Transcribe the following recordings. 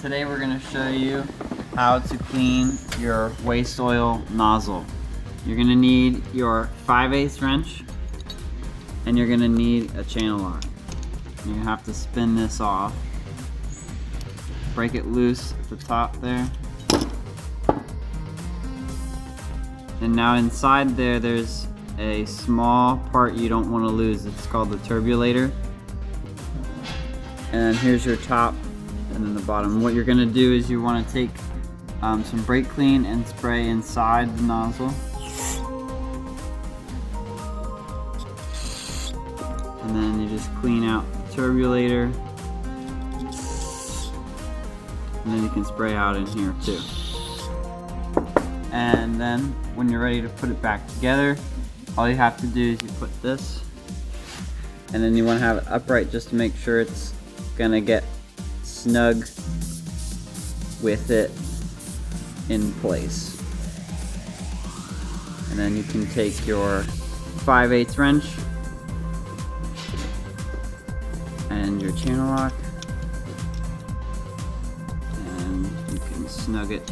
Today we're going to show you how to clean your waste oil nozzle. You're going to need your 5/8 wrench and you're going to need a channel lock. You have to spin this off. Break it loose at the top there. And now inside there's a small part you don't want to lose. It's called the turbulator. And then here's your top and then the bottom. What you're going to do is you want to take some brake clean and spray inside the nozzle. And then you just clean out the turbulator. And then you can spray out in here too. And then when you're ready to put it back together, all you have to do is you put this, and then you want to have it upright just to make sure it's gonna get snug with it in place. And then you can take your 5/8 wrench and your channel lock, and you can snug it.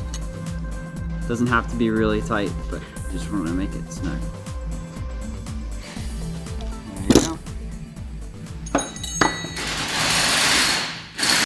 Doesn't have to be really tight, but you just want to make it snug.